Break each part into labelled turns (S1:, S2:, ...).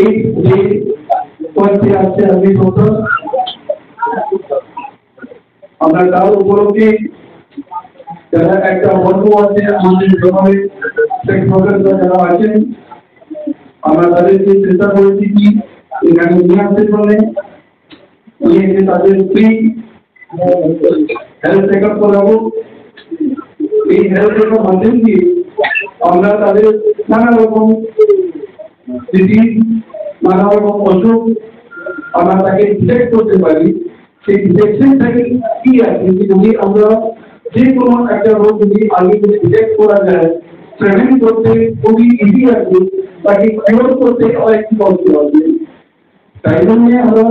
S1: এই যে করতে আসছে আমি প্রথম আমরা তার উপলক্ষে যারা একটা বন্ধ আছে আমাদের সবাই যারা আছেন আমরা তাদেরকে চেষ্টা করেছি কি এখানে নিয়ে আসতে পারে নিয়ে এসে তাদের ফ্রি হেলথ চেক আপ করাবো। এই হেলথ চেক আপ মাধ্যম দিয়ে আমরা তাদের নানা রকম ডিজিজ নানা রকম অসুখ আমরা তাকে ডিটেক্ট করতে পারি। সেই ডিটেকশন থেকে কি আছে যদি আমরা যে কোনো একটা রোগ যদি আগে যদি ডিটেক্ট করা যায় প্রিভেন্ট করতে খুবই ইজি আছে, তাকে কিওর করতে অনেক কষ্ট হবে। তাই জন্য আমরা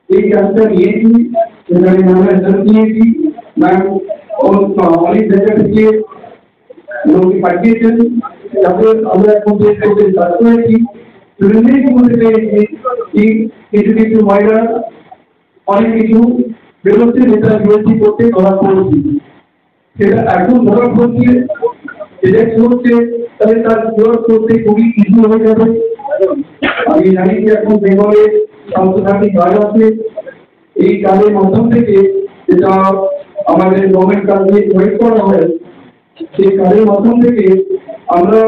S1: এই কাজটা নিয়েছি, সেখানে আমরা হেল্প নিয়েছি। ম্যাম অনেক জায়গা থেকে লোক পাঠিয়েছেন, তারপর আমরা এখন যে কাজ করেছি বুঝতে পেরেছি কিছু কিছু মহিলা অনেক কিছু বেরোচ্ছে যেটা বিরোধী করতে ধরা পড়ছি, সেটা এখন ধরা পড়ছে ডিটেক্ট হচ্ছে, তাহলে তার কিওর করতে খুবই ইজি হয়ে যাবে। আমি জানি যে এখন বেঙ্গলে স্বাস্থ্যসাথী কার্ড আছে, এই কার্ডের মাধ্যম থেকে যেটা আমাদের গভর্নমেন্ট কার্ডে প্রয়োগ করা হয়, সেই কার্ডের মাধ্যম থেকে আমরা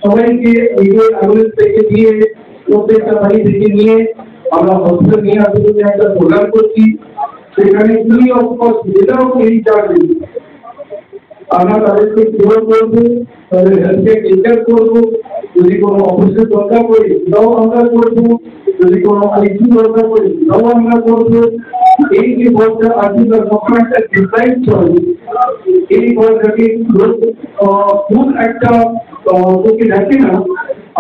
S1: সবাইকে নিজের আগ্রহ থেকে দিয়ে প্রত্যেকটা বাড়ি থেকে নিয়ে আমরা হসপিটাল নিয়ে আসতে একটা প্রোগ্রাম করছি। সেখানে ফ্রি অফ কস্ট যেটাও এই চার্জ আমরা তাদেরকে কিওর করবো, তাদের হেলথকে টেক কেয়ার করবো। যদি কোনো অপারেশন দরকার পড়ে তাও আমরা করবো, যদি কোনো আইসিইউ দরকার পড়ে তাও আমরা করবো। এই যে বলটা আজকে সবসময় একটা ডিসাইড চলে, এই বলটাকে খুব একটা তোকে দেখে না,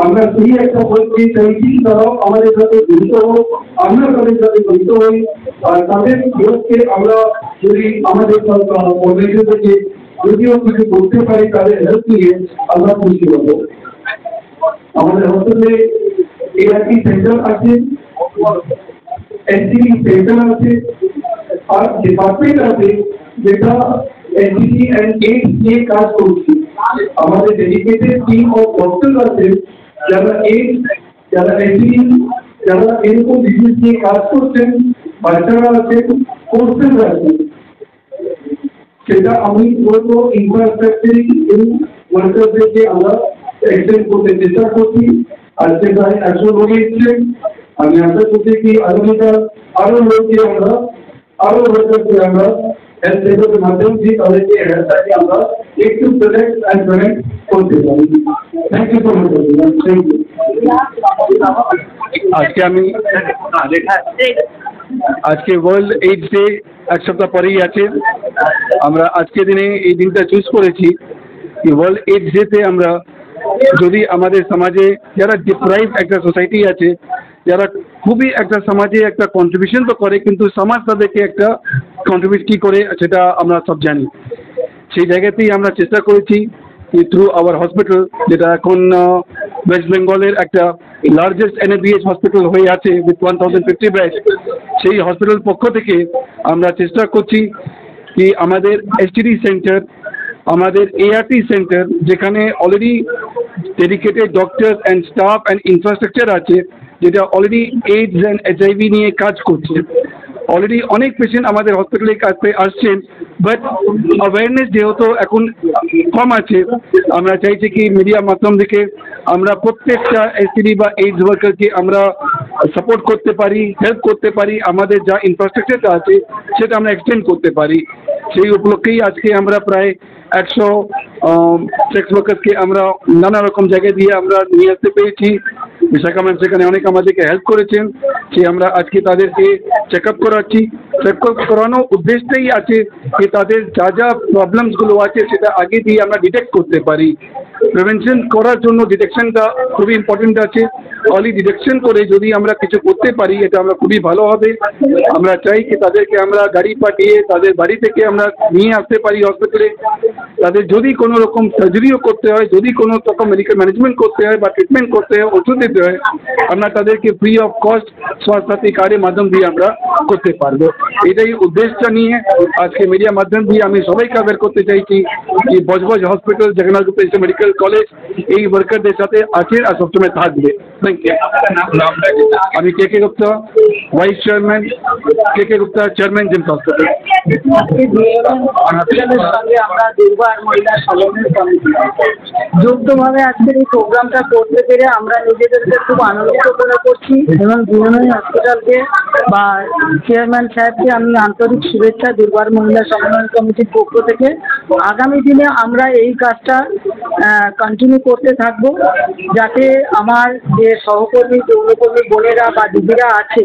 S1: আমরা সেই একটা বলতে চাইছি তারাও আমাদের সাথে জড়িত হোক, আমরা তাদের সাথে জড়িত হই। আর তাদের বিরুদ্ধে আমরা যদি আমাদের অর্গানাইজেশন থেকে যদিও কিছু করতে পারি তাদের হেল্প নিয়ে আমরা খুশি হব। আমাদের হসপিটালে এআরটি সেন্টার আছে, এসটিডি সেন্টার আছে, আর ডিপার্টমেন্ট আছে যেটা এসটিডি এন্ড এইডস নিয়ে কাজ করছে। আমাদের ডেডিকেটেড টিম অফ ডক্টর আছে যারা এইডস, যারা এসটিডি, যারা এরকম ডিজিজ নিয়ে কাজ করছেন, বাচ্চারা আছেন, কোর্সেস আছে। সেটা আমি বলবো ইনফ্রাস্ট্রাকচারিং ওয়ার্কারদেরকে আমরা এক্সটেন্ড করতে চেষ্টা করছি। আজকে প্রায় 100 লোক এসেছেন, আমি আশা করছি কি আগামীকাল আরো লোককে আমরা আরো ওয়ার্কারকে আমরা হেলথ সেক্টরের মাধ্যম দিয়ে তাদেরকে হেলথটাকে আমরা একটু প্রোটেক্ট অ্যান্ড প্রিভেন্ট করতে পারি। Thank you so much. Thank you.
S2: আজকে ওয়ার্ল্ড এইডস ডে এক সপ্তাহ পরেই আছে। আমরা আজকে দিনে এই দিনটা চুজ করেছি কি ওয়ার্ল্ড এইডস ডেতে আমরা যদি আমাদের সমাজে যারা ডিপ্রাইভ একটা সোসাইটি আছে, যারা খুবই একটা সমাজে একটা কন্ট্রিবিউশন তো করে কিন্তু সমাজ তাদেরকে একটা কন্ট্রিবিউট কী করে সেটা আমরা সব জানি। সেই জায়গাতেই আমরা চেষ্টা করেছি থ্রু আওয়ার হসপিটাল, যেটা এখন ওয়েস্ট বেঙ্গলের একটা লার্জেস্ট এনএবিএইচ হসপিটাল হয়ে আছে উইথ 1050 বেড। সেই হসপিটাল পক্ষ থেকে আমরা চেষ্টা করছি কি আমাদের এসটিডি সেন্টার, আমাদের এআরটি সেন্টার, যেখানে already dedicated doctors and staff and infrastructure আছে, যেটা অলরেডি এইডস অ্যান্ড এইচআইভি নিয়ে কাজ করছে। অলরেডি অনেক পেশেন্ট আমাদের হসপিটালের কাছে আসছেন, বাট অ্যাওয়ারনেস যেহেতু এখন কম আছে, আমরা চাইছি কি মিডিয়ার মাধ্যম থেকে আমরা প্রত্যেকটা এসটিডি বা এইডস ওয়ার্কারকে আমরা সাপোর্ট করতে পারি, হেল্প করতে পারি, আমাদের যা ইনফ্রাস্ট্রাকচারটা আছে সেটা আমরা এক্সটেন্ড করতে পারি। সেই উপলক্ষেই আজকে আমরা প্রায় 100 সেক্স ওয়ার্কারকে আমরা নানা রকম জায়গায় দিয়ে আমরা নিয়ে আসতে পেরেছি। বিশাখা ম্যাম সেখানে অনেক আমাদেরকে হেল্প করেছেন, সে আমরা আজকে তাদেরকে চেক আপ করাচ্ছি। চেক আপ করানোর উদ্দেশ্যটাই আছে যে তাদের যা যা প্রবলেমসগুলো আছে সেটা আগে দিয়ে আমরা ডিটেক্ট করতে পারি। প্রিভেনশন করার জন্য ডিটেকশনটা খুবই ইম্পর্টেন্ট আছে। অলি ডিটেকশন করে যদি আমরা কিছু করতে পারি এটা আমরা খুবই ভালো হবে। আমরা চাই কি তাদেরকে আমরা গাড়ি পাঠিয়ে তাদের বাড়ি থেকে আমরা নিয়ে আসতে পারি হসপিটালে। তাদের যদি কোনো রকম সার্জারিও করতে হয়, যদি কোনো রকম মেডিকেল ম্যানেজমেন্ট করতে হয় বা ট্রিটমেন্ট করতে হয়, ওষুধ দিতে হয়, আমরা তাদেরকে ফ্রি অফ কস্ট স্বাস্থ্যসাথী কার্ডের মাধ্যম দিয়ে আমরা করতে পারবো। এটাই উদ্দেশ্যটা নিয়ে আজকে মিডিয়া মাধ্যম দিয়ে আমি সবাইকে অ্যাওয়্যার করতে চাইছি যে Budge Budge hospital, Jagannath Gupta medical college এই ওয়ার্কারদের সাথে আছে আর সবসময় থাকবে। Thank you. আমি K K Gupta, vice chairman, K K Gupta, chairman, James hospital.
S3: সঙ্গে আমরা দুর্বার মহিলা সম্মেলন কমিটি যুক্তভাবে আজকের এই প্রোগ্রামটা করতে পেরে আমরা নিজেদেরকে খুব আনন্দিত মনে করছি এবং দুজনই হসপিটালকে বা চেয়ারম্যান সাহেবকে আমি আন্তরিক শুভেচ্ছা দুর্বার মহিলা সম্মেলন কমিটির পক্ষ থেকে। আগামী দিনে আমরা এই কাজটা কন্টিনিউ করতে থাকবো, যাতে আমার যে সহকর্মী যৌনকর্মী বোনেরা বা দিদিরা আছে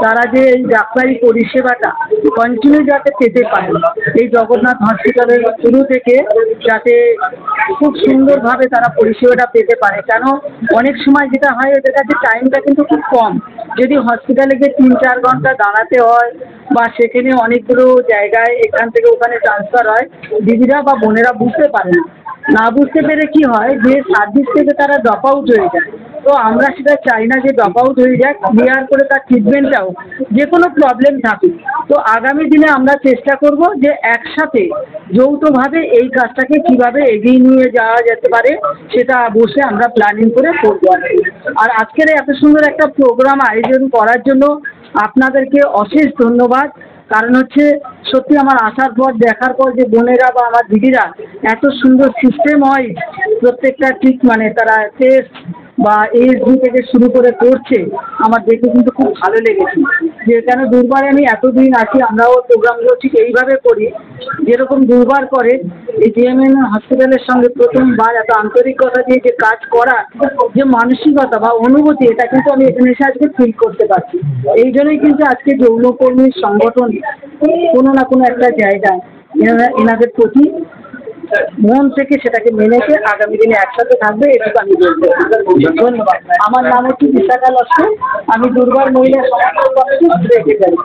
S3: তারা যে এই ডাক্তারি পরিষেবাটা কন্টিনিউ যাতে পেতে পারে, এই জগন্নাথ হসপিটালের শুরু থেকে যাতে খুব সুন্দরভাবে তারা পরিষেবাটা পেতে পারে। কেন অনেক সময় যেটা হয় এদের কাছে টাইমটা কিন্তু খুব কম, যদি হসপিটালে গিয়ে 3-4 ঘন্টা দাঁড়াতে হয় বা সেখানে অনেকগুলো জায়গায় এখান থেকে ওখানে ট্রান্সফার হয়, দিদিরা বা বোনেরা বুঝতে পারে না বুঝতে পেরে কি হয় যে সার্ভিস থেকে তারা ড্রপ আউট হয়ে যায়। তো আমরা সেটা চাই না যে ড্রপ আউট হয়ে যাক, ক্লিয়ার করে তার ট্রিটমেন্টটাও যে কোনো প্রবলেম থাকুক। তো আগামী দিনে আমরা চেষ্টা করব যে একসাথে যৌথভাবে এই কাজটাকে কিভাবে এগিয়ে নিয়ে যাওয়া যেতে পারে সেটা বসে আমরা প্ল্যানিং করে করব। আর আজকের এত সুন্দর একটা প্রোগ্রাম আয়োজন করার জন্য আপনাদেরকে অশেষ ধন্যবাদ। কারণ হচ্ছে সত্যি আমার আসার পর দেখার পর যে বোনেরা বা আমার দিদিরা এত সুন্দর সিস্টেম হয় প্রত্যেকটা ঠিক মানে তারা টেস্ট বা এএসডি থেকে শুরু করে করছে, আমার দেখে কিন্তু খুব ভালো লেগেছে। যে কেন দুর্বারে আমি এতদিন আছি, আমরাও প্রোগ্রামগুলো ঠিক এইভাবে করি যেরকম দুর্বার করে। এই জিএমএন হসপিটালের সঙ্গে প্রথমবার এত আন্তরিকতা দিয়ে যে কাজ করা, যে মানসিকতা বা অনুভূতি, এটা কিন্তু আমি এখানে এসে আজকে ফিল করতে পারছি। এই জন্যই কিন্তু আজকে যৌনকর্মীর সংগঠন কোনো না কোনো একটা জায়গায় এনাদের প্রতি মন থেকে সেটাকে মেনেছে আগামী দিনে একসাথে থাকবে, এটুকু আমি বলতে। ধন্যবাদ। আমার নাম হচ্ছে বিশাখা লস্কর, আমি দুর্বার মহিলা সমাজ কমিটির সেক্রেটারি।